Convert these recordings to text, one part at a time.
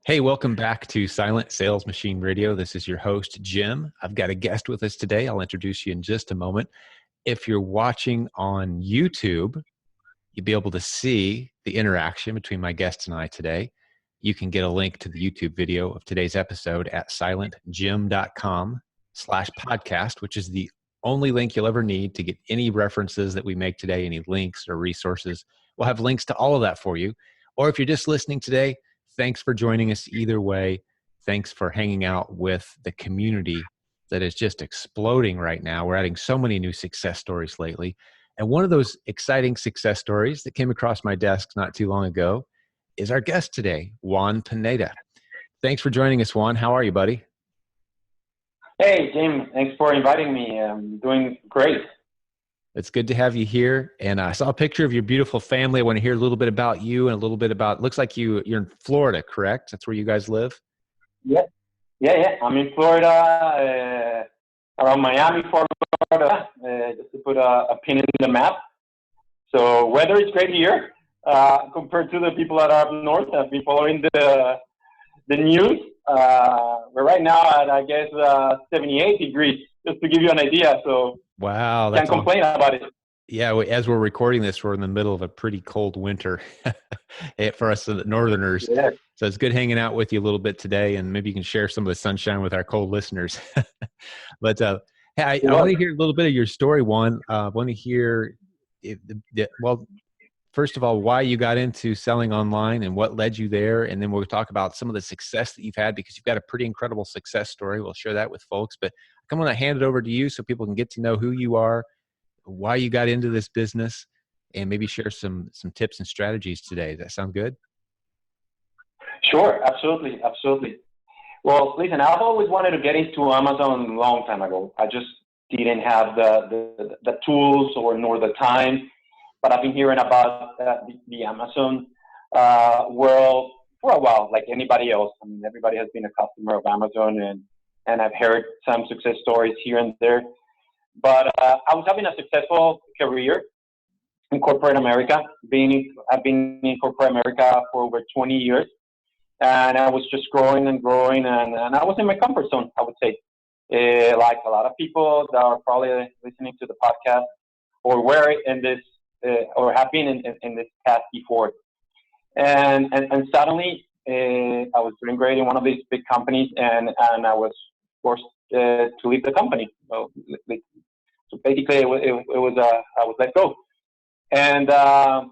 Hey, welcome back to Silent Sales Machine Radio. This is your host, Jim. I've got a guest with us today. I'll introduce you in just a moment. If you're watching on YouTube, you'll be able to see the interaction between my guest and I today. You can get a link to the YouTube video of today's episode at silentjim.com/podcast, which is the only link you'll ever need to get any references that we make today, any links or resources. We'll have links to all of that for you. Or if you're just listening today, thanks for joining us either way. Thanks for hanging out with the community that is just exploding right now. We're adding so many new success stories lately. And one of those exciting success stories that came across my desk not too long ago is our guest today, Juan Pineda. Thanks for joining us, Juan. How are you, buddy? Hey, Jim. Thanks for inviting me. I'm doing great. It's good to have you here. And I saw a picture of your beautiful family. I want to hear a little bit about you and a little bit about, looks like you're in Florida, correct? That's where you guys live? Yeah. I'm in Florida, around Miami, Florida, just to put a pin in the map. So weather is great here compared to the people that are up north. I've been following the news. We're right now at, I guess, 78 degrees, just to give you an idea. So wow, can't complain about it. Yeah, as we're recording this, we're in the middle of a pretty cold winter for us Northerners. Yeah. So it's good hanging out with you a little bit today, and maybe you can share some of the sunshine with our cold listeners. But hey, I want to hear a little bit of your story, Juan. I want to hear, well, first of all, why you got into selling online and what led you there, and then we'll talk about some of the success that you've had, because you've got a pretty incredible success story. We'll share that with folks. But I'm going to hand it over to you so people can get to know who you are, why you got into this business, and maybe share some tips and strategies today. Does that sound good? Sure, absolutely. Well, listen, I've always wanted to get into Amazon a long time ago. I just didn't have the tools nor the time, but I've been hearing about the Amazon world for a while, like anybody else. I mean, everybody has been a customer of Amazon, and I've heard some success stories here and there. But I was having a successful career in corporate America. I've been in corporate America for over 20 years, and I was just growing and growing, and I was in my comfort zone, I would say. Like a lot of people that are probably listening to the podcast or were in this or have been in this path before. And suddenly I was doing great in one of these big companies, and I was forced to leave the company. So basically, I was let go. And I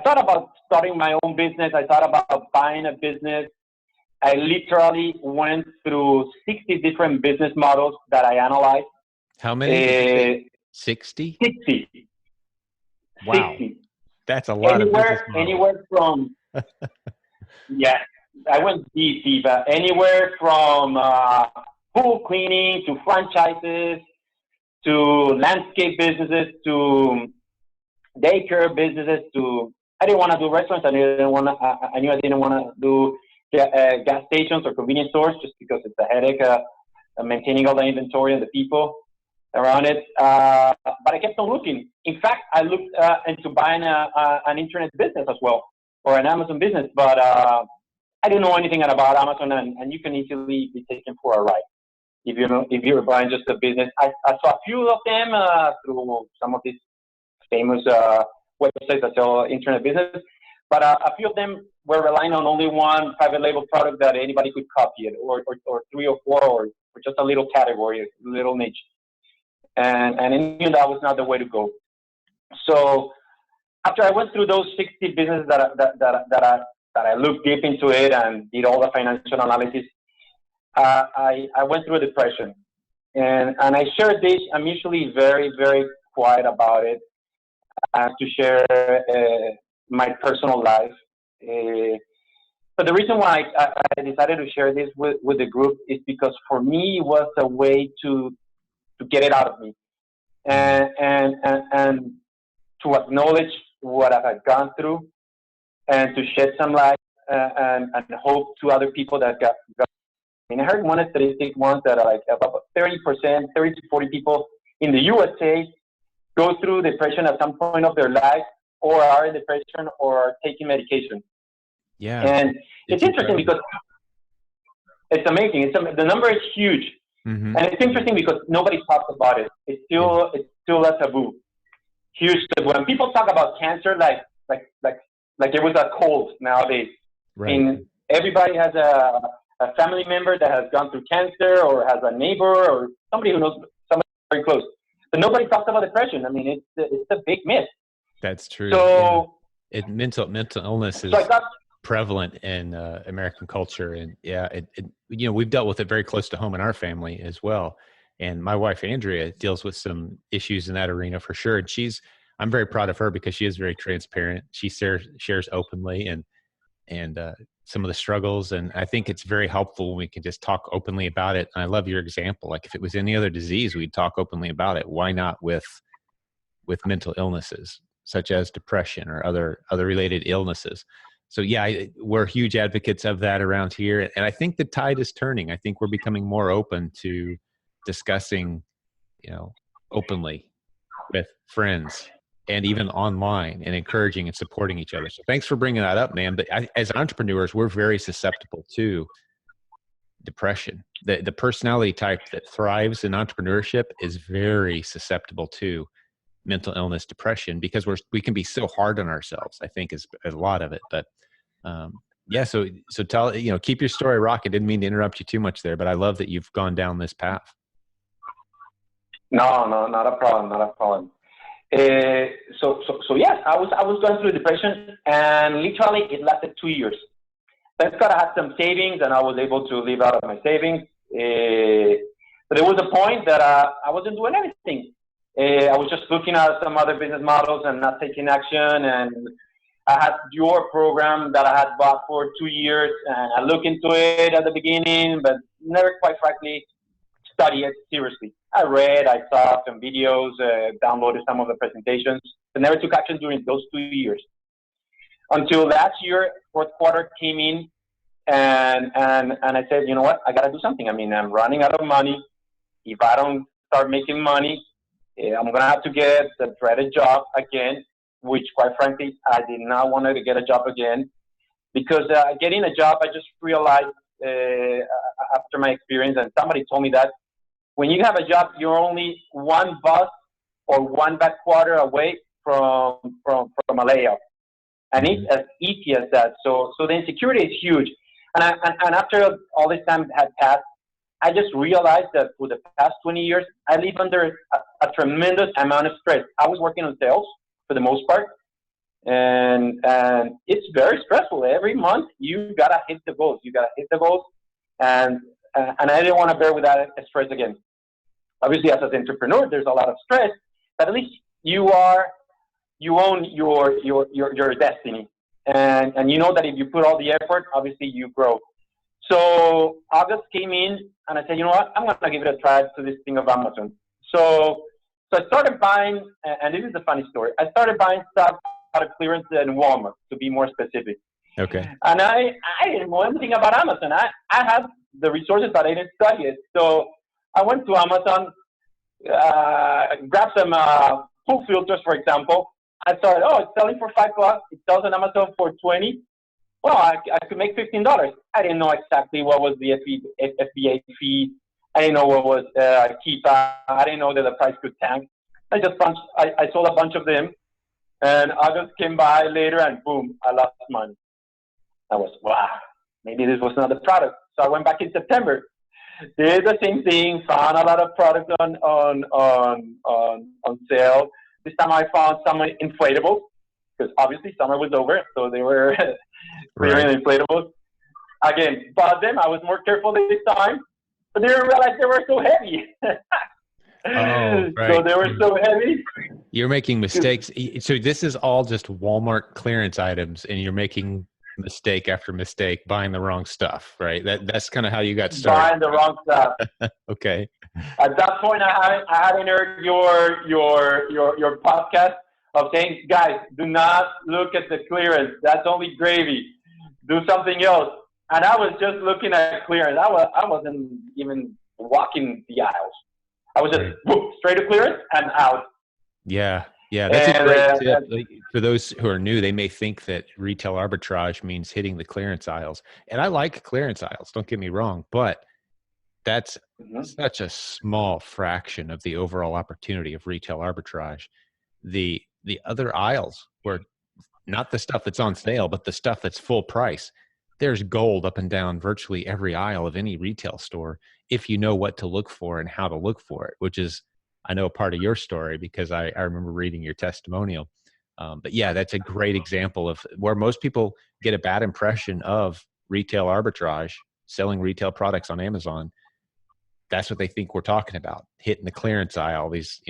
thought about starting my own business. I thought about buying a business. I literally went through 60 different business models that I analyzed. How many? 60? 60. Wow. 60. That's a lot of business models. Anywhere from, yeah, I went deep, but anywhere from pool cleaning to franchises to landscape businesses to daycare businesses to, I didn't want to do restaurants. I knew I didn't want to do gas stations or convenience stores just because it's a headache maintaining all the inventory and the people around it. But I kept on looking. In fact, I looked into buying an internet business as well, or an Amazon business, but I didn't know anything about Amazon, and you can easily be taken for a ride if you're buying just a business. I saw a few of them through some of these famous websites that sell internet business, but a few of them were relying on only one private label product that anybody could copy it, or 3 or 4, or just a little category, a little niche. And I knew that was not the way to go. So after I went through those 60 businesses that I looked deep into it and did all the financial analysis, I went through a depression. And I shared this. I'm usually very, very quiet about it. I have to share my personal life. But the reason why I decided to share this with the group is because for me, it was a way to get it out of me and to acknowledge what I had gone through and to shed some light and hope to other people that got. I mean, I heard one statistic once that like about 30% to 40 people in the USA go through depression at some point of their life, or are in depression, or are taking medication. Yeah. And it's interesting because It's amazing. The number is huge, Mm-hmm. and it's interesting because nobody talks about it. It's still a taboo, huge taboo. When people talk about cancer, like it was a cold nowadays. I Right. mean, everybody has a family member that has gone through cancer, or has a neighbor, or somebody who knows somebody very close. But nobody talks about depression. I mean, it's a big myth. That's true. Yeah. So, Mental illness so I is got prevalent in American culture, and yeah, we've dealt with it very close to home in our family as well. And my wife Andrea deals with some issues in that arena for sure. And I'm very proud of her because she is very transparent. She shares openly and some of the struggles. And I think it's very helpful when we can just talk openly about it. And I love your example. Like if it was any other disease, we'd talk openly about it. Why not with mental illnesses such as depression or other related illnesses? So yeah, we're huge advocates of that around here. And I think the tide is turning. I think we're becoming more open to discussing, openly with friends and even online, and encouraging and supporting each other. So thanks for bringing that up, man. But as entrepreneurs, we're very susceptible to depression. The personality type that thrives in entrepreneurship is very susceptible to mental illness, depression, because we can be so hard on ourselves, I think is a lot of it. But yeah, so tell, keep your story rocking. Didn't mean to interrupt you too much there, but I love that you've gone down this path. No, not a problem, not a problem. So yes, I was going through depression, and literally it lasted 2 years. Thank God I had some savings, and I was able to live out of my savings. But there was a point that I wasn't doing anything. I was just looking at some other business models and not taking action. And I had your program that I had bought for 2 years, and I looked into it at the beginning, but never quite frankly study it seriously. I read, I saw some videos, downloaded some of the presentations, but never took action during those 2 years. Until last year, fourth quarter came in, and I said, you know what, I got to do something. I mean, I'm running out of money. If I don't start making money, I'm going to have to get the dreaded job again, which quite frankly, I did not want to get a job again, because getting a job, I just realized after my experience, and somebody told me that when you have a job, you're only one bus or one back quarter away from a layoff. And it's as easy as that. So the insecurity is huge. And after all this time had passed, I just realized that for the past 20 years, I live under a tremendous amount of stress. I was working on sales for the most part, and it's very stressful. Every month, you gotta hit the goals. And I didn't want to bear with that stress again. Obviously, as an entrepreneur, there's a lot of stress, but at least you own your destiny, and you know that if you put all the effort, obviously you grow. So August came in, and I said, you know what, I'm gonna give it a try to this thing of Amazon. So I started buying, and this is a funny story. I started buying stuff out of clearance in Walmart, to be more specific. Okay. And I didn't know anything about Amazon. I had the resources, but I didn't study it. So I went to Amazon, grabbed some pool filters, for example. I thought, oh, it's selling for $5. It sells on Amazon for $20. Well, I could make $15. I didn't know exactly what was the FBA fee. I didn't know what was Keepa. I didn't know that the price could tank. I sold a bunch of them, and August came by later, and boom, I lost money. I was, wow, maybe this was not the product. So I went back in September, did the same thing, found a lot of products on sale. This time I found some inflatables, because obviously summer was over, so they were clearing inflatables. Again, bought them. I was more careful this time, but they didn't realize they were so heavy. Oh, right. So they were so heavy. You're making mistakes. So this is all just Walmart clearance items, and you're making mistake after mistake, buying the wrong stuff, right? That's kind of how you got started. Buying the wrong stuff. Okay. At that point, I hadn't heard your podcast of saying, guys, do not look at the clearance. That's only gravy. Do something else. And I was just looking at clearance. I wasn't even walking the aisles. I was just straight to clearance and out. Yeah. Yeah, that's a And great tip. Like, for those who are new, they may think that retail arbitrage means hitting the clearance aisles. And I like clearance aisles, don't get me wrong, but that's mhm, such a small fraction of the overall opportunity of retail arbitrage. The other aisles, where not the stuff that's on sale, but the stuff that's full price. There's gold up and down virtually every aisle of any retail store if you know what to look for and how to look for it, which is, I know, a part of your story because I remember reading your testimonial. But yeah, that's a great example of where most people get a bad impression of retail arbitrage, selling retail products on Amazon. That's what they think we're talking about, hitting the clearance aisle, these,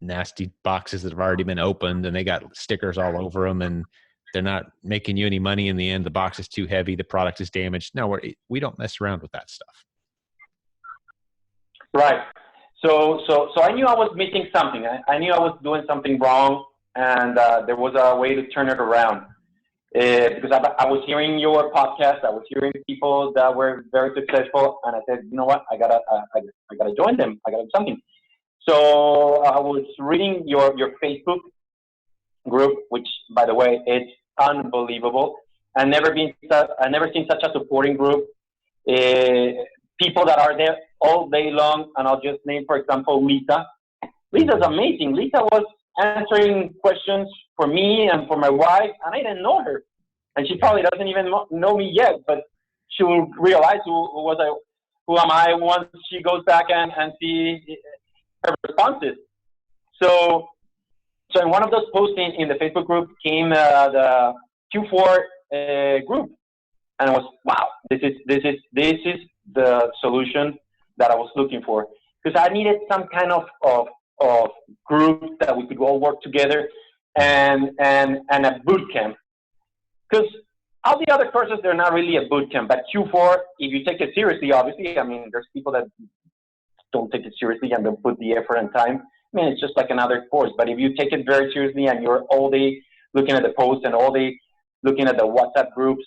nasty boxes that have already been opened and they got stickers all over them, and they're not making you any money in the end. The box is too heavy, the product is damaged. No, we don't mess around with that stuff. right. So I knew I was missing something. I knew I was doing something wrong, and there was a way to turn it around. Because I was hearing your podcast, I was hearing people that were very successful, and I said, you know what, I gotta join them. I gotta do something. So I was reading your Facebook group, which, by the way, it's unbelievable. I never seen such a supporting group. Uh, People that are there all day long, and I'll just name, for example, Lisa. Lisa's amazing. Lisa was answering questions for me and for my wife, and I didn't know her, and she Yeah. probably doesn't even know me yet, but she will realize who am I once she goes back and see her responses. So so in one of those posts in the Facebook group came the Q4 group, and I was, wow, this is the solution that I was looking for, because I needed some kind of group that we could all work together, and a boot camp, because all the other courses, they're not really a boot camp, but Q4, if you take it seriously, obviously, I mean, there's people that don't take it seriously and don't put the effort and time. I mean, it's just like another course. But if you take it very seriously and you're all day looking at the posts and all day looking at the WhatsApp groups,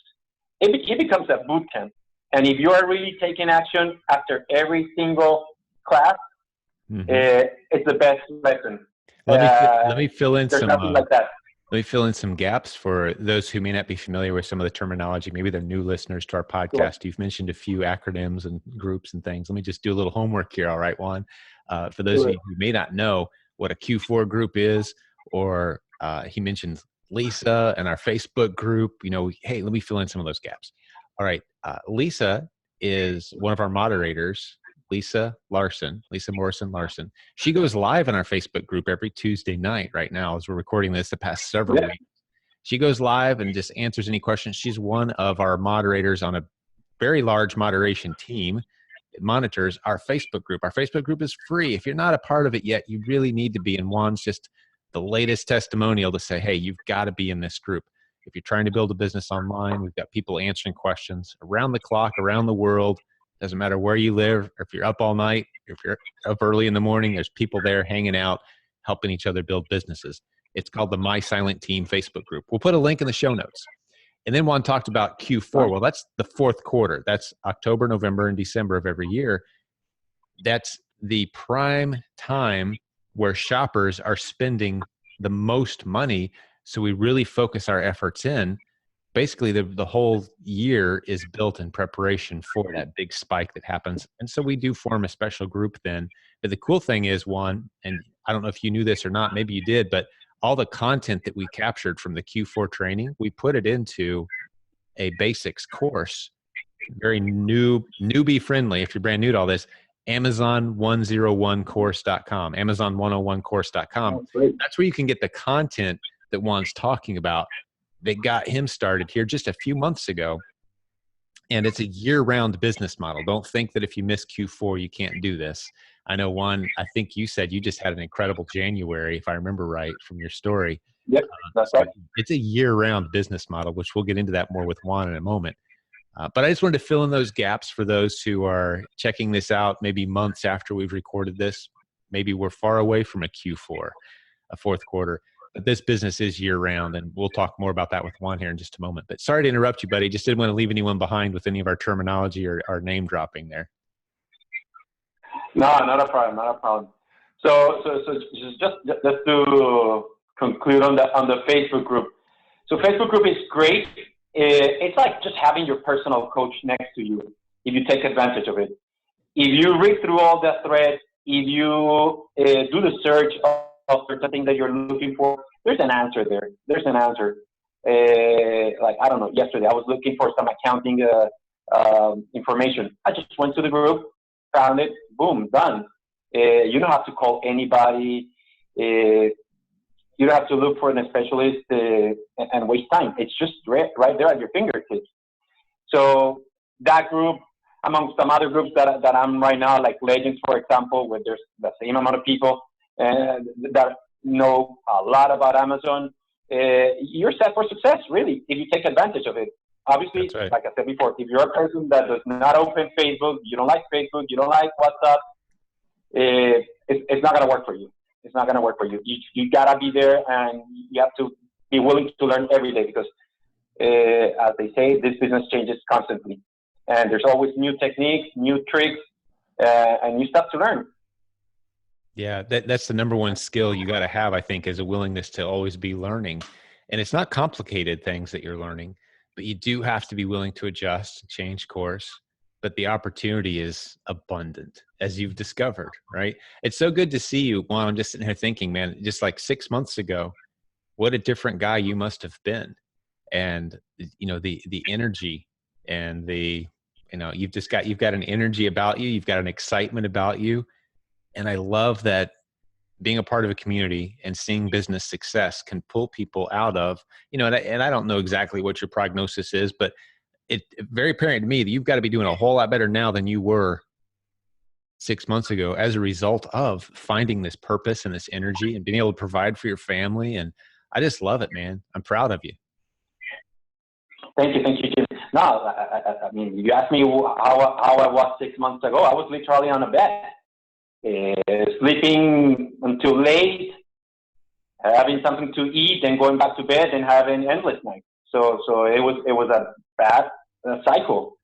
it becomes a boot camp. And if you are really taking action after every single class, Mm-hmm. it's the best lesson. Let me fill in There's some nothing like that. let me fill in some gaps for those who may not be familiar with some of the terminology. Maybe they're new listeners to our Sure. podcast. You've mentioned a few acronyms and groups and things. Let me just do a little homework here. All right, Juan. For those of Sure. you who may not know what a Q4 group is, or he mentioned Lisa and our Facebook group, hey, let me fill in some of those gaps. All right. Lisa is one of our moderators, Lisa Morrison Larson. She goes live in our Facebook group every Tuesday night right now as we're recording this the past several Yeah. weeks. She goes live and just answers any questions. She's one of our moderators on a very large moderation team. It monitors our Facebook group. Our Facebook group is free. If you're not a part of it yet, you really need to be. And Juan's just the latest testimonial to say, hey, you've got to be in this group. If you're trying to build a business online, we've got people answering questions around the clock, around the world. Doesn't matter where you live, or if you're up all night, or if you're up early in the morning, there's people there hanging out, helping each other build businesses. It's called the My Silent Team Facebook group. We'll put a link in the show notes. And then Juan talked about Q4. Well, that's the fourth quarter. That's October, November, and December of every year. That's the prime time where shoppers are spending the most money. So we really focus our efforts in. Basically, the whole year is built in preparation for that big spike that happens. And so we do form a special group then. But the cool thing is, Juan, and I don't know if you knew this or not, maybe you did, but all the content that we captured from the Q4 training, we put it into a basics course, very newbie friendly. If you're brand new to all this, Amazon101course.com, Amazon101course.com. Oh, great. That's where you can get the content that Juan's talking about that got him started here just a few months ago. And it's a year-round business model. Don't think that if you miss Q4, you can't do this. I know, Juan, I think you said you just had an incredible January, if I remember right from your story. Yep, that's So right. it's a year-round business model, which we'll get into that more with Juan in a moment. But I just wanted to fill in those gaps for those who are checking this out maybe months after we've recorded this. Maybe we're far away from a Q4, a fourth quarter. But this business is year-round, and we'll talk more about that with Juan here in just a moment. But sorry to interrupt you, buddy. Just didn't want to leave anyone behind with any of our terminology or our name dropping there. No, not a problem, not a problem. So just to conclude on the Facebook group. So Facebook group is great. It's like just having your personal coach next to you if you take advantage of it. If you read through all the threads, if you do the search of certain thing that you're looking for, there's an answer there. There's an answer. Like, I don't know, yesterday I was looking for some accounting information. I just went to the group, found it, boom, done. You don't have to call anybody. You don't have to look for a specialist and waste time. It's just right there at your fingertips. So that group, among some other groups that I'm right now, like Legends, for example, where there's the same amount of people that know a lot about Amazon, you're set for success, really, if you take advantage of it. Obviously, right. Like I said before, if you're a person that does not open Facebook, you don't like Facebook, you don't like WhatsApp, it's not going to work for you. It's not going to work for you. You got to be there, and you have to be willing to learn every day because, as they say, this business changes constantly. And there's always new techniques, new tricks, and new stuff to learn. Yeah, that's the number one skill you got to have, I think, is a willingness to always be learning. And it's not complicated things that you're learning, but you do have to be willing to adjust, change course. But the opportunity is abundant, as you've discovered, right? It's so good to see you. Well, I'm just sitting here thinking, man, just like 6 months ago, what a different guy you must have been. And, you know, the energy and you've got an energy about you. You've got an excitement about you. And I love that being a part of a community and seeing business success can pull people out of, and I don't know exactly what your prognosis is, but it's very apparent to me that you've got to be doing a whole lot better now than you were 6 months ago as a result of finding this purpose and this energy and being able to provide for your family. And I just love it, man. I'm proud of you. Thank you, Jim. No, I mean, you asked me how I was 6 months ago. I was literally on a bed, sleeping until late, having something to eat, and going back to bed and having endless nights. So it was a bad cycle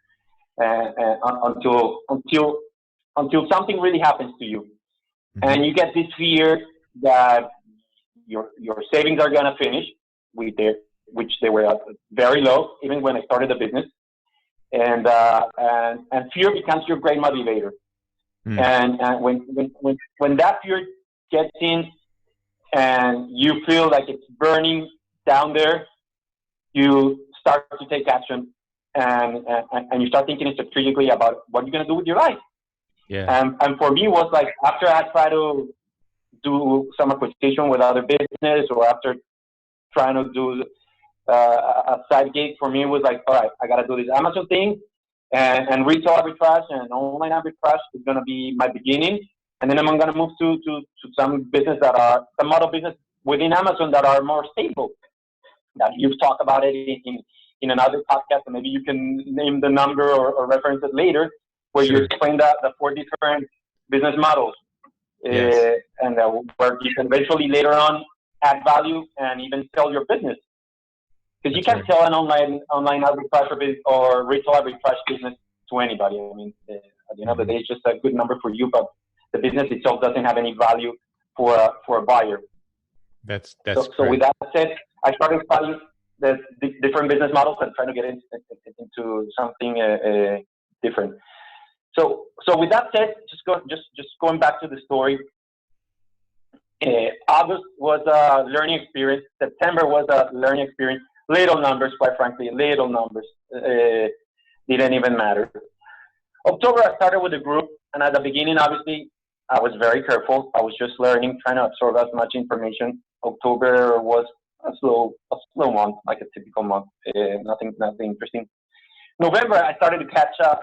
until something really happens to you, and you get this fear that your savings are gonna finish which they were very low even when I started the business, and fear becomes your great motivator. And when that fear gets in and you feel like it's burning down there, you start to take action and you start thinking strategically about what you're going to do with your life. Yeah. And for me, it was like after I tried to do some acquisition with other business, or after trying to do a side gig, for me, it was like, all right, I got to do this Amazon thing. And retail arbitrage and online arbitrage is going to be my beginning. And then I'm going to move to some business some model business within Amazon that are more stable. That you've talked about it in another podcast, and maybe you can name the number or reference it later, where Sure. you explain the 4 different business models. Yes. And where you can eventually later on add value and even sell your business. Because you can't sell an online arbitrage or retail arbitrage business to anybody. I mean, at the end of the day, it's just a good number for you, but the business itself doesn't have any value for a buyer. That's so with that said, I started studying the different business models and trying to get into something different. So with that said, just going back to the story. August was a learning experience. September was a learning experience. Little numbers, quite frankly, little numbers didn't even matter. October, I started with a group, and at the beginning, obviously, I was very careful. I was just learning, trying to absorb as much information. October was a slow month, like a typical month. Nothing interesting. November, I started to catch up,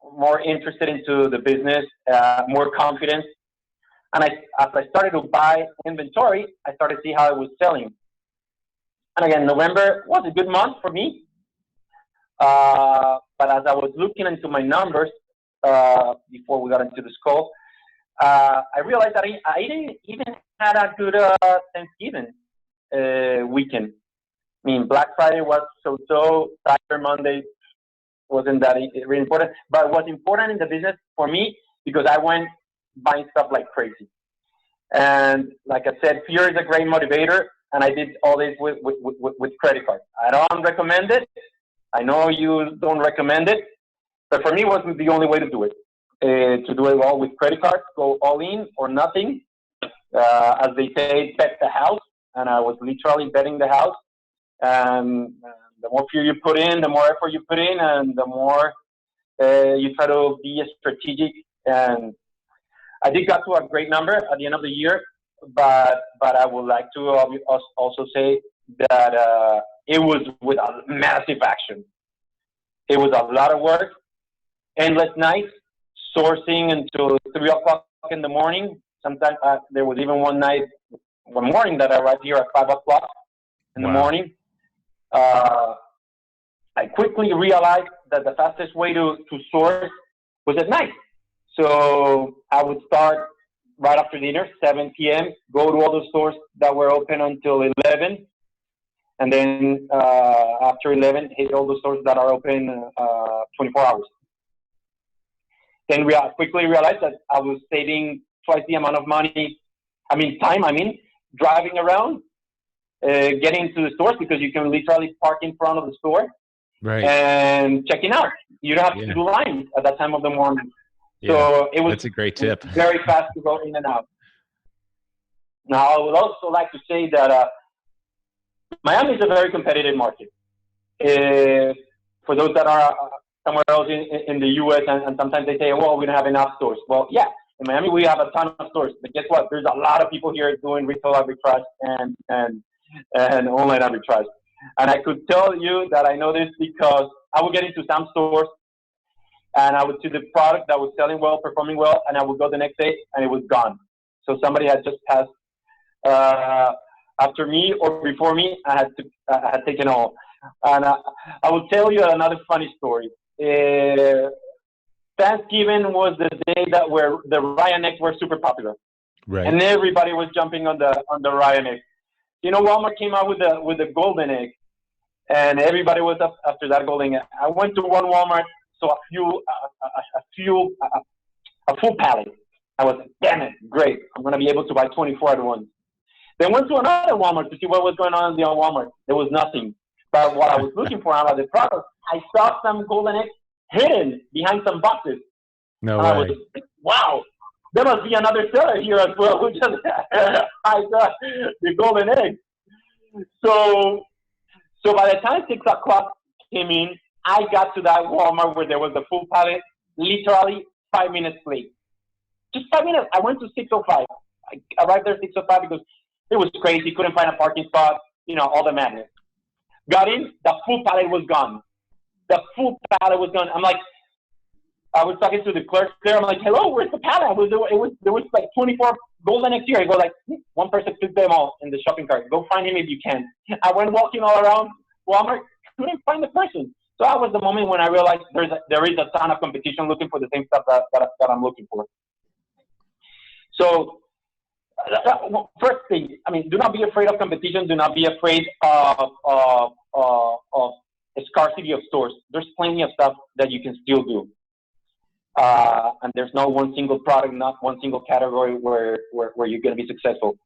more interested into the business, more confidence. And as I started to buy inventory, I started to see how it was selling. And again, November was a good month for me. But as I was looking into my numbers before we got into this call, I realized that I didn't even had a good Thanksgiving weekend. I mean, Black Friday was so, Cyber Monday wasn't that really important. But it was important in the business for me because I went buying stuff like crazy. And like I said, fear is a great motivator. And I did all this with credit cards. I don't recommend it. I know you don't recommend it, but for me, it wasn't the only way to do it. To do it all with credit cards, go all in or nothing. As they say, bet the house. And I was literally betting the house. And the more fear you put in, the more effort you put in, and the more you try to be strategic. And I did got to a great number at the end of the year, but I would like to also say that it was with a massive action. It was a lot of work, endless nights, sourcing until 3 o'clock in the morning. Sometimes there was even one morning that I arrived here at 5 o'clock in the morning. I quickly realized that the fastest way to source was at night. So I would start right after dinner, 7 p.m., go to all the stores that were open until 11. And then after 11, hit all the stores that are open 24 hours. Then we quickly realized that I was saving twice the amount of time, driving around, getting to the stores, because you can literally park in front of the store and checking out. You don't have to do lines at that time of the morning. So that's a great tip. Very fast to go in and out. Now, I would also like to say that Miami is a very competitive market. For those that are somewhere else in the U.S., and sometimes they say, well, we don't have enough stores. Well, yeah, in Miami we have a ton of stores. But guess what? There's a lot of people here doing retail arbitrage and online arbitrage. And I could tell you that I know this because I would get into some stores and I would see the product that was selling well, performing well, and I would go the next day and it was gone. So somebody had just passed after me or before me. I had taken all. And I will tell you another funny story. Thanksgiving was the day where the Ryan eggs were super popular, and everybody was jumping on the Ryan egg. You know, Walmart came out with the golden egg, and everybody was up after that golden egg. I went to one Walmart, so a full pallet. I was, damn it, great! I'm gonna be able to buy 24 at once. Then went to another Walmart to see what was going on in the Walmart. There was nothing. But what I was looking for out of the product, I saw some golden eggs hidden behind some boxes. No way. I was, wow, there must be another seller here as well. I saw the golden egg. So by the time 6 o'clock came in, I got to that Walmart where there was the full pallet, literally 5 minutes late. Just 5 minutes. I went to 6:05. I arrived there 6:05 because it was crazy. Couldn't find a parking spot. You know, all the madness. Got in, the full pallet was gone. The full pallet was gone. I'm like, I was talking to the clerk there. I'm like, hello, where's the pallet? There was like 24 golden eggs here. I go like, one person took them all in the shopping cart. Go find him if you can. I went walking all around Walmart, couldn't find the person. So that was the moment when I realized there is a ton of competition looking for the same stuff that I'm looking for. So first thing, do not be afraid of competition. Do not be afraid of a scarcity of stores. There's plenty of stuff that you can still do. And there's no one single product, not one single category where you're going to be successful.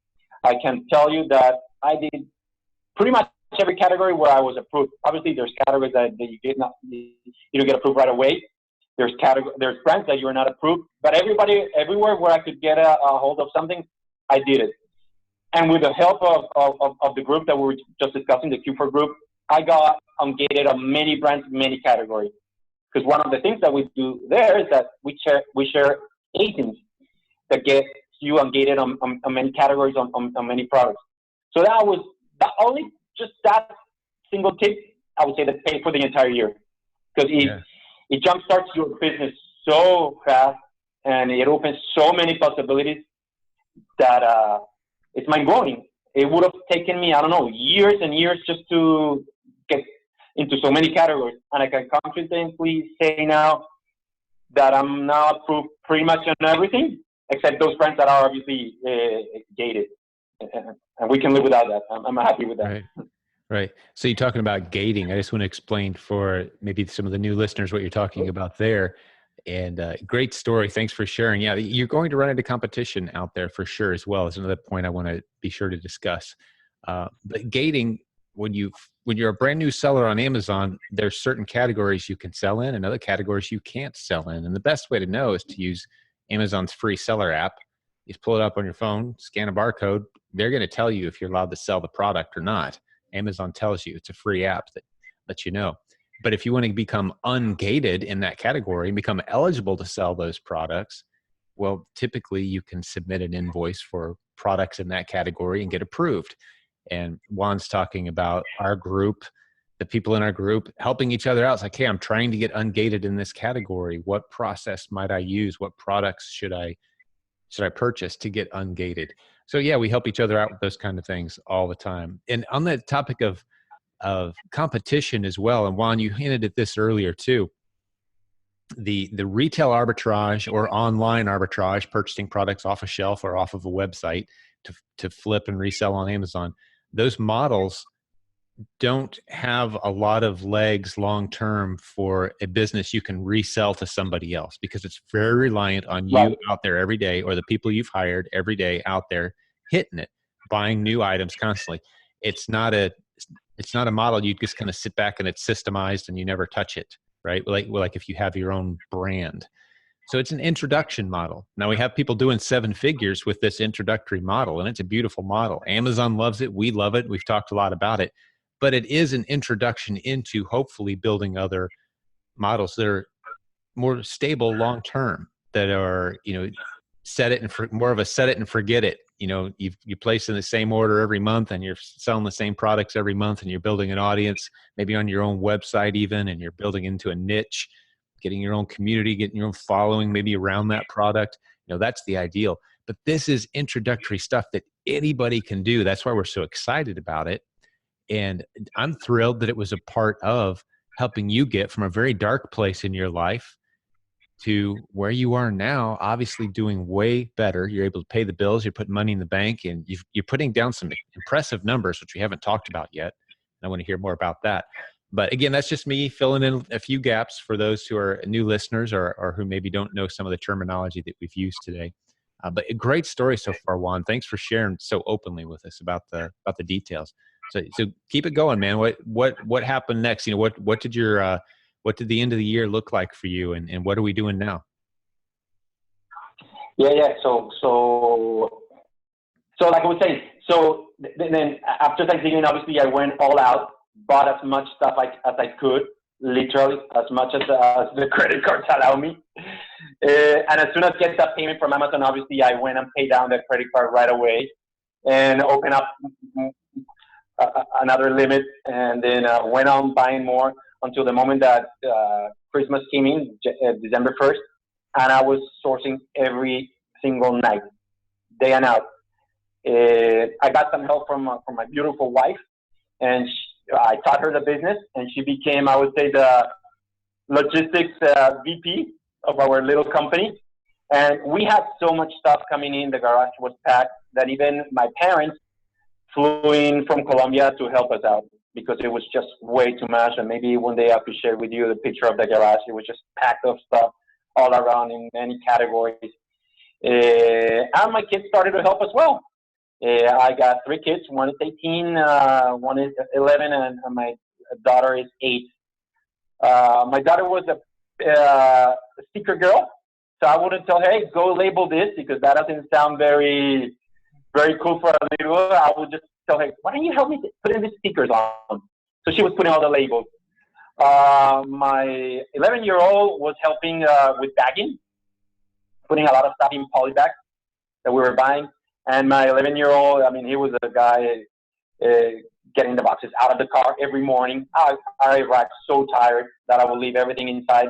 I can tell you that I did pretty much every category where I was approved. Obviously, there's categories that you don't get approved right away. There's brands that you are not approved. But everywhere where I could get a hold of something, I did it. And with the help of the group that we were just discussing, the Q4 group, I got ungated on many brands, many categories. Because one of the things that we do there is that we share agents that get you ungated on many categories, on many products. So that was only just that single tip, I would say, that paid for the entire year. Because it jumpstarts your business so fast and it opens so many possibilities that it's mind-blowing. It would have taken me, years and years just to get into so many categories. And I can confidently say now that I'm now approved pretty much on everything, except those brands that are obviously gated. And we can live without that. I'm happy with that. Right. So you're talking about gating. I just want to explain for maybe some of the new listeners what you're talking about there. And great story. Thanks for sharing. Yeah, you're going to run into competition out there for sure as well. Is another point I want to be sure to discuss. But gating, when you're a brand new seller on Amazon, there's certain categories you can sell in and other categories you can't sell in. And the best way to know is to use Amazon's free seller app. You just pull it up on your phone, scan a barcode. They're going to tell you if you're allowed to sell the product or not. Amazon tells you. It's a free app that lets you know. But if you want to become ungated in that category and become eligible to sell those products, well, typically you can submit an invoice for products in that category and get approved. And Juan's talking about our group, the people in our group helping each other out. It's like, hey, I'm trying to get ungated in this category. What process might I use? What products should I purchase to get ungated? So yeah, we help each other out with those kind of things all the time. And on the topic of competition as well, and Juan, you hinted at this earlier too, the retail arbitrage or online arbitrage, purchasing products off a shelf or off of a website to flip and resell on Amazon, those models don't have a lot of legs long term for a business you can resell to somebody else, because it's very reliant on you out there every day, or the people you've hired every day out there hitting it, buying new items constantly. It's not a model you just kind of sit back and it's systemized and you never touch it, right? Like if you have your own brand. So it's an introduction model. Now we have people doing 7 figures with this introductory model, and it's a beautiful model. Amazon loves it. We love it. We've talked a lot about it, but it is an introduction into hopefully building other models that are more stable long-term, that are, more of a set it and forget it. You place in the same order every month and you're selling the same products every month, and you're building an audience, maybe on your own website even, and you're building into a niche, getting your own community, getting your own following maybe around that product. That's the ideal. But this is introductory stuff that anybody can do. That's why we're so excited about it. And I'm thrilled that it was a part of helping you get from a very dark place in your life to where you are now, obviously doing way better. You're able to pay the bills, you're putting money in the bank, and you're putting down some impressive numbers, which we haven't talked about yet. I want to hear more about that. But again, that's just me filling in a few gaps for those who are new listeners or who maybe don't know some of the terminology that we've used today. But a great story so far, Juan. Thanks for sharing so openly with us about the details. So keep it going, man. What happened next? What did the end of the year look like for you, and what are we doing now? Yeah. So like I was saying, so then after Thanksgiving, obviously I went all out, bought as much stuff as I could, literally as much as the credit cards allow me. And as soon as I get that payment from Amazon, obviously I went and paid down the credit card right away and opened up another limit, and then went on buying more until the moment that Christmas came in, December 1st, and I was sourcing every single night, day and out. I got some help from my beautiful wife, and I taught her the business, and she became, I would say, the logistics VP of our little company. And we had so much stuff coming in, the garage was packed, that even my parents flew in from Colombia to help us out, because it was just way too much. And maybe one day I could share with you the picture of the garage. It was just packed of stuff all around in many categories. And my kids started to help as well. I got 3 kids. One is 18, one is 11, and my daughter is 8. My daughter was a sticker girl, so I wouldn't tell her, hey, go label this, because that doesn't sound very, very cool for a little. I would just tell her, why don't you help me put in the stickers on? So she was putting all the labels. My 11-year-old was helping with bagging, putting a lot of stuff in poly bags that we were buying. And my 11-year-old, he was a guy getting the boxes out of the car every morning. I arrived so tired that I would leave everything inside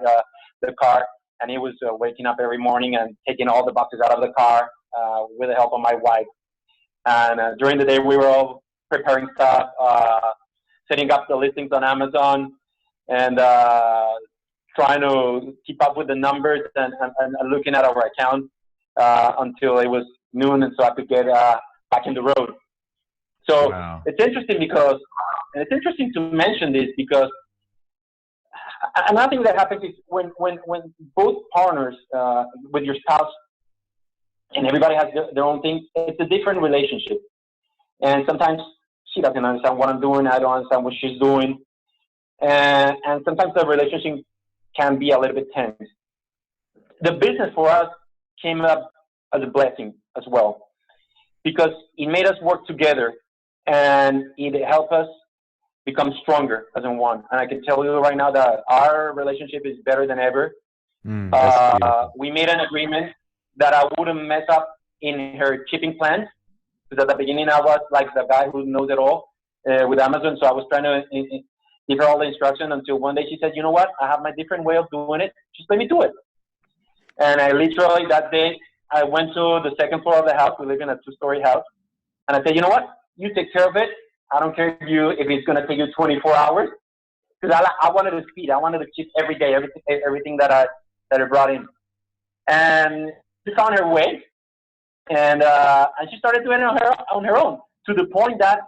the car. And he was waking up every morning and taking all the boxes out of the car with the help of my wife. And during the day, we were all preparing stuff, setting up the listings on Amazon, and trying to keep up with the numbers and looking at our account until it was noon, and so I could get back in the road. So wow. It's interesting to mention this, because another thing that happens is when both partners, with your spouse, and everybody has their own thing, it's a different relationship. And sometimes she doesn't understand what I'm doing. I don't understand what she's doing. And sometimes the relationship can be a little bit tense. The business for us came up as a blessing as well, because it made us work together and it helped us become stronger as in one. And I can tell you right now that our relationship is better than ever. We made an agreement that I wouldn't mess up in her shipping plans, because at the beginning I was like the guy who knows it all with Amazon. So I was trying to give her all the instruction until one day she said, you know what, I have my different way of doing it. Just let me do it. And I literally that day, I went to the second floor of the house. We live in a 2-story house. And I said, you know what, you take care of it. I don't care if it's going to take you 24 hours. Because I wanted to speed. I wanted to ship every day, everything that I brought in. And she found her way. And she started doing it on her own, to the point that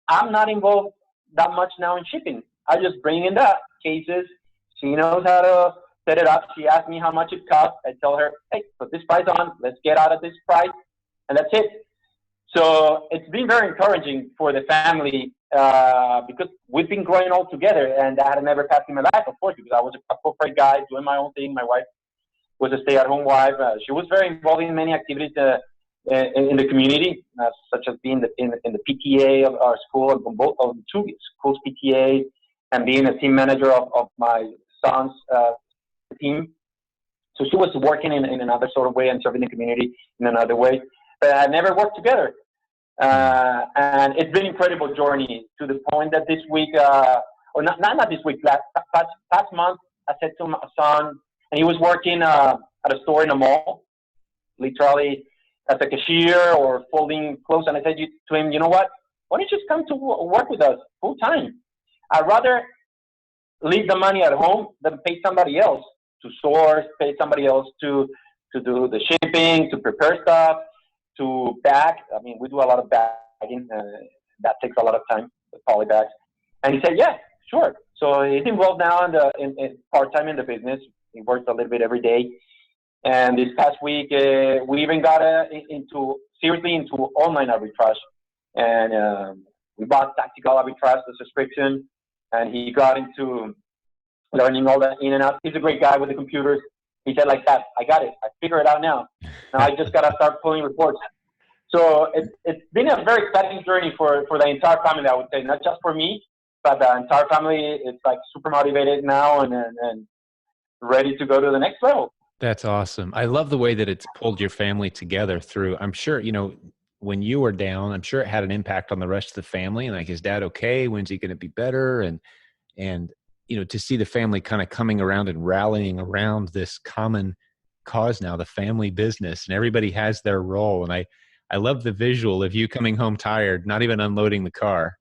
I'm not involved that much now in shipping. I just bring in the cases. She knows how to set it up. She asked me how much it costs. I tell her, hey, put this price on. Let's get out of this price. And that's it. So it's been very encouraging for the family because we've been growing all together. And that had never passed in my life, of course, because I was a corporate guy doing my own thing. My wife was a stay-at-home wife. She was very involved in many activities in the community, such as being in the PTA of our school, of both of the two schools PTA, and being a team manager of my son's team. So she was working in another sort of way and serving the community in another way. But I never worked together. And it's been an incredible journey, to the point that this week, or not this week, past month, I said to my son, and he was working at a store in a mall, literally as a cashier or folding clothes. And I said to him, you know what? Why don't you just come to work with us full time? I'd rather leave the money at home than pay somebody else to source, pay somebody else to do the shipping, to prepare stuff, to bag. I mean, we do a lot of bagging. That takes a lot of time, the poly bags. And he said, yeah, sure. So he's involved now in part-time in the business. He works a little bit every day. And this past week, we even got seriously into online arbitrage. And we bought Tactical Arbitrage, the subscription, and he got into learning all that in and out. He's a great guy with the computers. He said like that, I got it. I figure it out now. Now I just got to start pulling reports. So it's been a very exciting journey for the entire family, I would say. Not just for me, but the entire family is like super motivated now and ready to go to the next level. That's awesome. I love the way that it's pulled your family together through. I'm sure, when you were down, I'm sure it had an impact on the rest of the family. And like, is dad okay? When's he going to be better? And to see the family kind of coming around and rallying around this common cause now, the family business, and everybody has their role. And I love the visual of you coming home tired, not even unloading the car.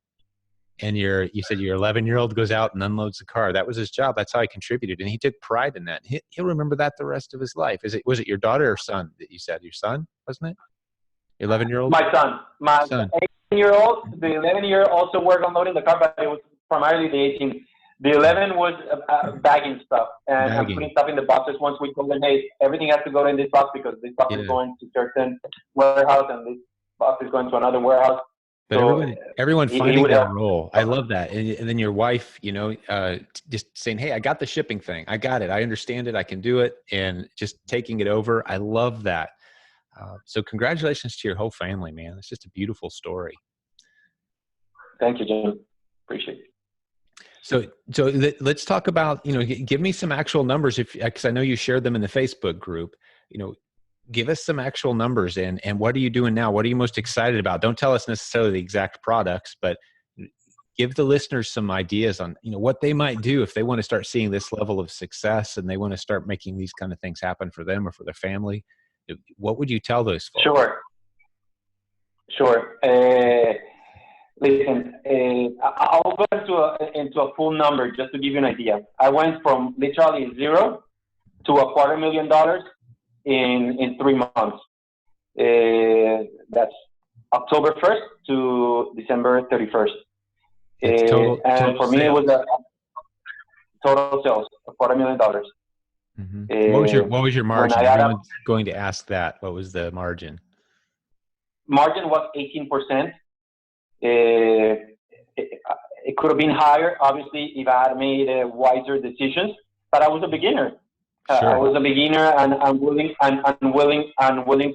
And you said your 11-year-old goes out and unloads the car. That was his job. That's how he contributed. And he took pride in that. He'll remember that the rest of his life. Was it your daughter or son that you said? Your son, wasn't it? Your 11-year-old? My son. My 18-year-old. The 11-year also worked unloading the car, but it was primarily the 18. The 11 was bagging stuff and putting stuff in the boxes. Once we told them, hey, everything has to go in this box because this box is going to certain warehouse and this box is going to another warehouse. But so everyone finding their role. I love that. And then your wife, just saying, hey, I got the shipping thing. I got it. I understand it. I can do it. And just taking it over. I love that. So congratulations to your whole family, man. It's just a beautiful story. Thank you, Jim. Appreciate it. So let's talk about, give me some actual numbers because I know you shared them in the Facebook group. Give us some actual numbers and what are you doing now? What are you most excited about? Don't tell us necessarily the exact products, but give the listeners some ideas on, what they might do if they want to start seeing this level of success and they want to start making these kind of things happen for them or for their family. What would you tell those folks? Sure. Listen, I'll go into a full number just to give you an idea. I went from literally zero to $250,000 in 3 months. That's October 1st to December 31st. Total for me, it was total sales of $250,000. Mm-hmm. What was your When I margin? add up, Everyone's going to ask that. What was the margin? margin was 18%. It could have been higher, obviously, if I had made wiser decisions. But I was a beginner. Sure. I was a beginner, and I'm willing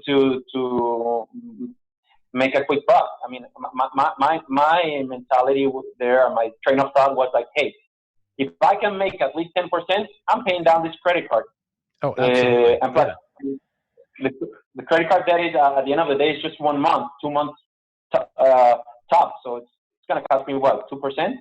to make a quick buck. I mean, my mentality there, my train of thought was like, hey, if I can make at least 10%, I'm paying down this credit card. Oh, absolutely. And plus, the credit card debt is at the end of the day is just 1 month, 2 months top. So it's going to cost me what, 2%?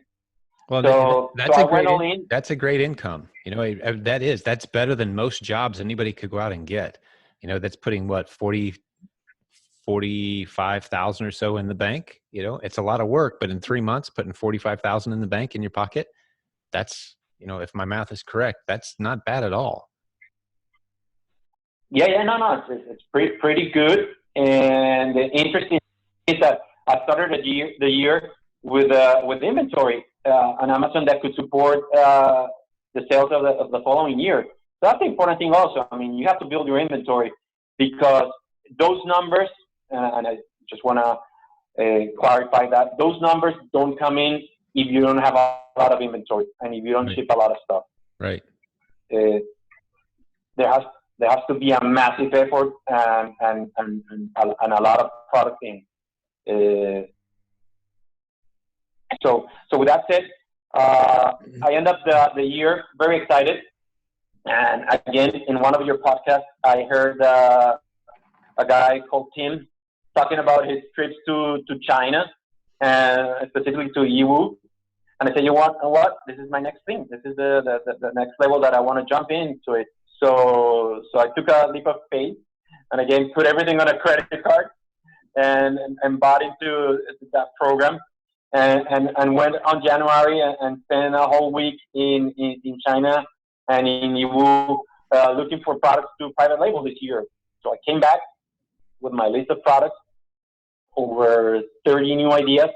Well, So I went all in. That's a great income. You know, that's better than most jobs anybody could go out and get. You know, that's putting what, 45,000 or so in the bank. You know, it's a lot of work, but in 3 months, putting 45,000 in the bank in your pocket, that's, you know, if my math is correct, that's not bad at all. Yeah, no, it's pretty good. And the interesting is that I started the year with inventory on Amazon that could support the sales of the following year. So that's the important thing also. I mean, you have to build your inventory because those numbers, and I just want to clarify that, those numbers don't come in if you don't have a lot of inventory and if you don't ship a lot of stuff. Right. There has to be a massive effort and a lot of product in. So with that said, I end up the year very excited. And again, in one of your podcasts, I heard a guy called Tim talking about his trips to China and specifically to Yiwu. And I said, you want what? This is my next thing. This is the next level that I want to jump into it. So I took a leap of faith and again put everything on a credit card and bought into that program and went on January and spent a whole week in China and in Yiwu looking for products to private label this year. So I came back with my list of products, over 30 new ideas,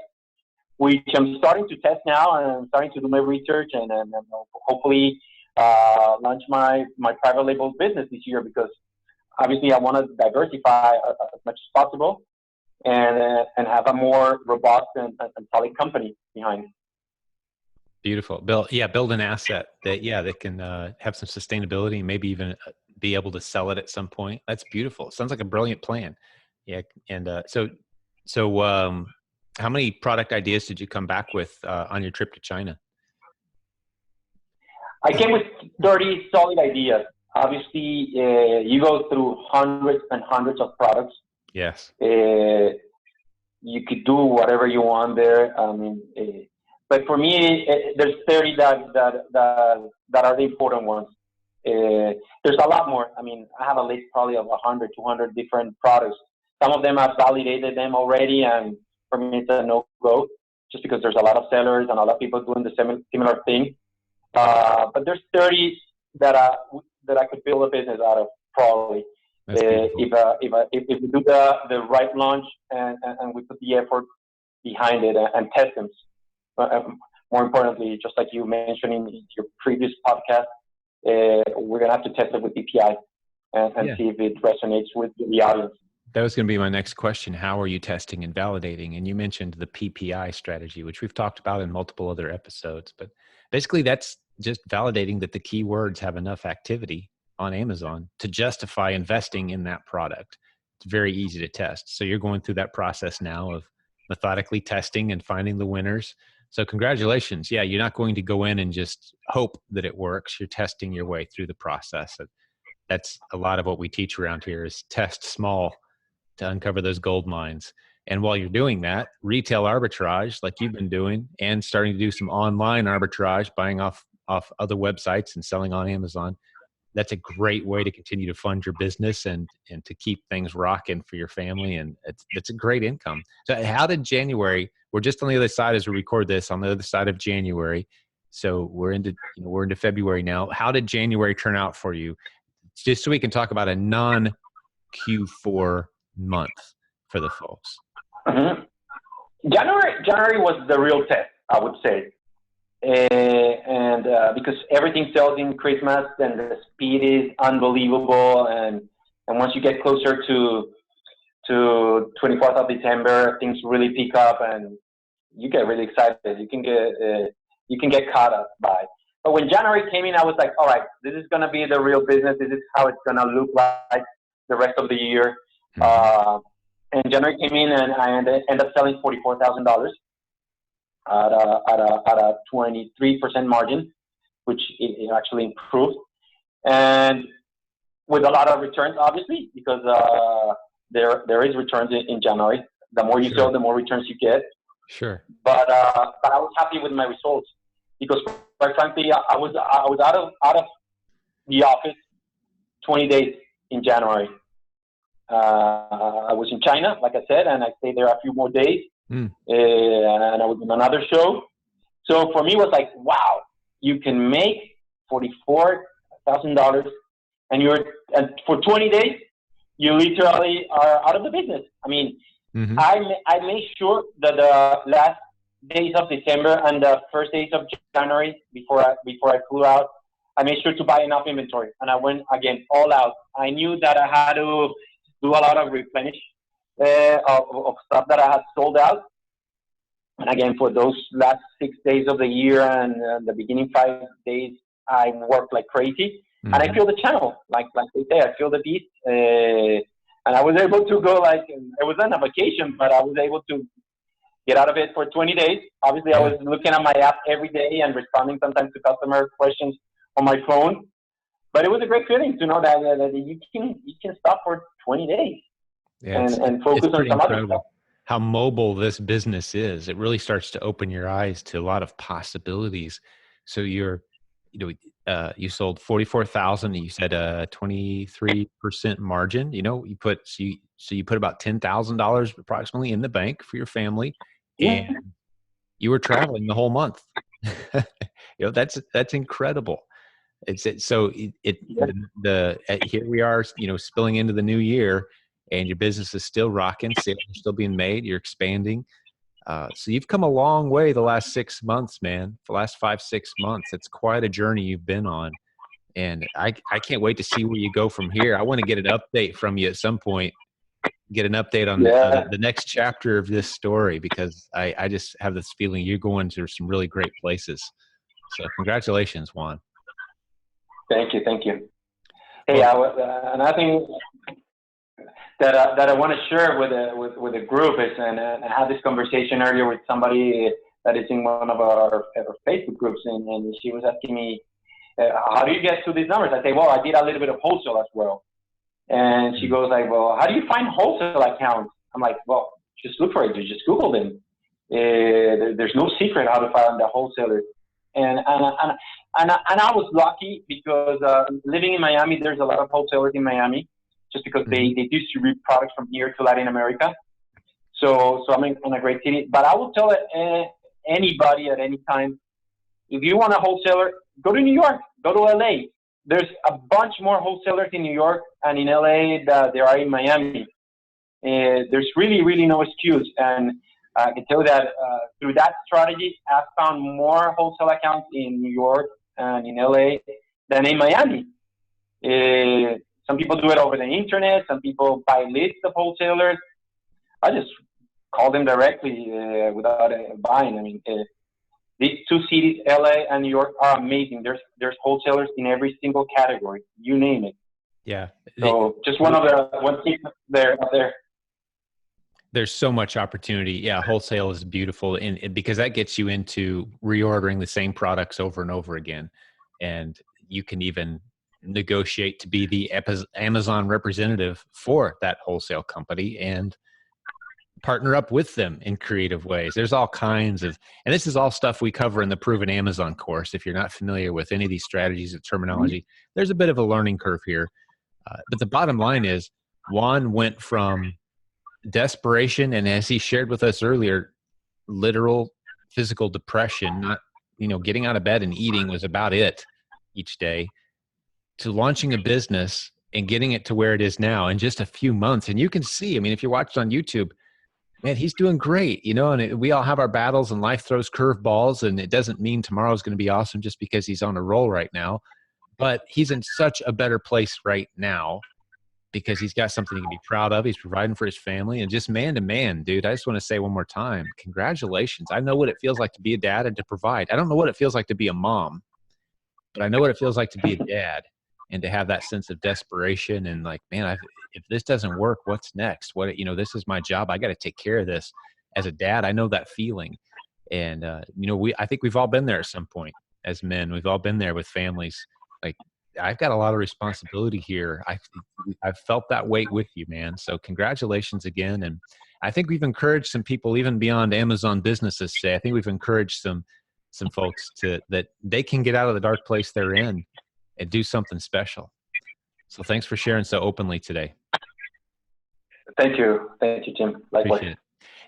which I'm starting to test now, and I'm starting to do my research and hopefully launch my private label business this year, because obviously I want to diversify as much as possible and have a more robust and solid company behind. Beautiful. Build an asset that can have some sustainability and maybe even be able to sell it at some point. That's beautiful. Sounds like a brilliant plan. Yeah. And so how many product ideas did you come back with on your trip to China? I came with 30 solid ideas. Obviously, you go through hundreds and hundreds of products. Yes. You could do whatever you want there. I mean, but for me, there's 30 that are the important ones. There's a lot more. I mean, I have a list probably of 100, 200 different products. Some of them I've validated them already, and for me it's a no-go, just because there's a lot of sellers and a lot of people doing the similar thing. But there's 30 that I could build a business out of, probably. If we do the right launch and we put the effort behind it and test them. More importantly, just like you mentioned in your previous podcast, we're gonna have to test it with API and see if it resonates with the audience. That was going to be my next question. How are you testing and validating? And you mentioned the PPI strategy, which we've talked about in multiple other episodes. But basically, that's just validating that the keywords have enough activity on Amazon to justify investing in that product. It's very easy to test. So you're going through that process now of methodically testing and finding the winners. So congratulations. Yeah, you're not going to go in and just hope that it works. You're testing your way through the process. That's a lot of what we teach around here, is test small to uncover those gold mines. And while you're doing that, retail arbitrage, like you've been doing, and starting to do some online arbitrage, buying off other websites and selling on Amazon, that's a great way to continue to fund your business and to keep things rocking for your family. And it's a great income. So how did January, we're just on the other side as we record this, on the other side of January. So we're into February now. How did January turn out for you? Just so we can talk about a non-Q4 month for the folks. Mm-hmm. January was the real test, I would say. and because everything sells in Christmas, and the speed is unbelievable, and once you get closer to 24th of December, things really pick up, and you get really excited. You can get caught up by. But when January came in, I was like, all right, this is gonna be the real business. This is how it's gonna look like the rest of the year. Mm-hmm. And January came in, and I ended up selling $44,000 at a 23% margin, which it actually improved, and with a lot of returns, obviously, because there is returns in January. The more you sell, Sure. the more returns you get. Sure. But I was happy with my results because, quite frankly, I was out of the office 20 days in January. I was in China, like I said, and I stayed there a few more days, and I was in another show. So for me, it was like, wow, you can make $44,000, and for 20 days, you literally are out of the business. I mean, Mm-hmm. I made sure that the last days of December and the first days of January before I flew out, I made sure to buy enough inventory, and I went again all out. I knew that I had to do a lot of replenish of stuff that I had sold out. And again, for those last 6 days of the year and the beginning 5 days, I worked like crazy, and I Mm-hmm. feel the channel, like they say, I feel the beat. And I was able to go like, I was on a vacation, but I was able to get out of it for 20 days. Obviously, I Yeah. was looking at my app every day and responding sometimes to customer questions on my phone. But it was a great feeling to know that you can stop for 20 days Yeah. and It's focus on pretty some other stuff. incredible how mobile this business is. It really starts to open your eyes to a lot of possibilities. So you know, you sold 44,000. You said a 23% margin. You put about $10,000 approximately in the bank for your family, Yeah, and you were traveling the whole month. That's incredible. So yeah, here we are, spilling into the new year, and your business is still rocking. Sales are still being made. You're expanding. So you've come a long way the last 6 months, man. The last 5, 6 months. It's quite a journey you've been on, and I can't wait to see where you go from here. I want to get an update from you at some point. Get an update on yeah. the next chapter of this story, because I just have this feeling you're going to some really great places. So congratulations, Juan. Thank you, thank you. Hey, Well, another thing that I want to share with the group is, and I had this conversation earlier with somebody that is in one of our Facebook groups, and she was asking me, how do you get to these numbers? I say, well, I did a little bit of wholesale as well. And she goes like, well, how do you find wholesale accounts? I'm like, well, just look for it. You just Google them. There's no secret how to find the wholesalers. And I was lucky because living in Miami, there's a lot of wholesalers in Miami, just because mhm. they distribute products from here to Latin America. So I'm in a great city. But I will tell anybody at any time, if you want a wholesaler, go to New York, go to LA. There's a bunch more wholesalers in New York and in LA that there are in Miami. There's really, really no excuse. And I can tell you that through that strategy, I've found more wholesale accounts in New York and in LA than in Miami. Some people do it over the internet. Some people buy lists of wholesalers. I just call them directly without buying. I mean, these two cities, LA and New York, are amazing. There's wholesalers in every single category, you name it. Yeah. So just one thing there out there. There's so much opportunity. Yeah, wholesale is beautiful, and because that gets you into reordering the same products over and over again, and you can even negotiate to be the Amazon representative for that wholesale company and partner up with them in creative ways. There's all kinds of, and this is all stuff we cover in the Proven Amazon course. If you're not familiar with any of these strategies or terminology, there's a bit of a learning curve here. But the bottom line is, Juan went from desperation, and as he shared with us earlier, literal physical depression, not, getting out of bed and eating was about it each day, to launching a business and getting it to where it is now in just a few months. And you can see, I mean, if you watched on YouTube, Man, he's doing great, you know, and we all have our battles and life throws curveballs, and it doesn't mean tomorrow's going to be awesome just because he's on a roll right now. But he's in such a better place right now because he's got something he can be proud of. He's providing for his family, and just man to man, dude, I just want to say one more time, congratulations. I know what it feels like to be a dad and to provide. I don't know what it feels like to be a mom, but I know what it feels like to be a dad and to have that sense of desperation and like, man, if this doesn't work, what's next? What, you know, this is my job. I got to take care of this. As a dad, I know that feeling. And, you know, I think we've all been there at some point as men. We've all been there with families. Like, I've got a lot of responsibility here. I've felt that weight with you, man. So congratulations again. And I think we've encouraged some people even beyond Amazon businesses today. I think we've encouraged some folks that they can get out of the dark place they're in and do something special. So thanks for sharing so openly today. Thank you, Jim. Likewise. Appreciate it.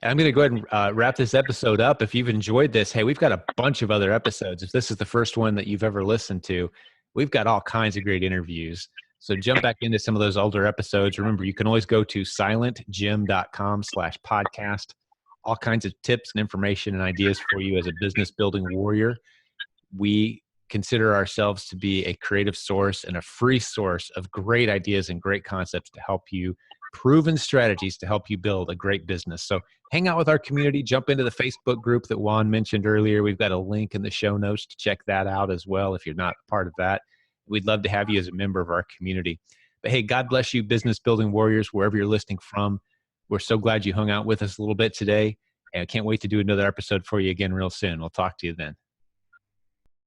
And I'm going to go ahead and wrap this episode up. If you've enjoyed this, hey, we've got a bunch of other episodes. If this is the first one that you've ever listened to, we've got all kinds of great interviews. So jump back into some of those older episodes. Remember, you can always go to silentjim.com/podcast. All kinds of tips and information and ideas for you as a business building warrior. We consider ourselves to be a creative source and a free source of great ideas and great concepts to help you, proven strategies to help you build a great business. So hang out with our community, jump into the Facebook group that Juan mentioned earlier. We've got a link in the show notes to check that out as well if you're not part of that. We'd love to have you as a member of our community. But hey, God bless you, business building warriors, wherever you're listening from. We're so glad you hung out with us a little bit today, and I can't wait to do another episode for you again real soon. We'll talk to you then.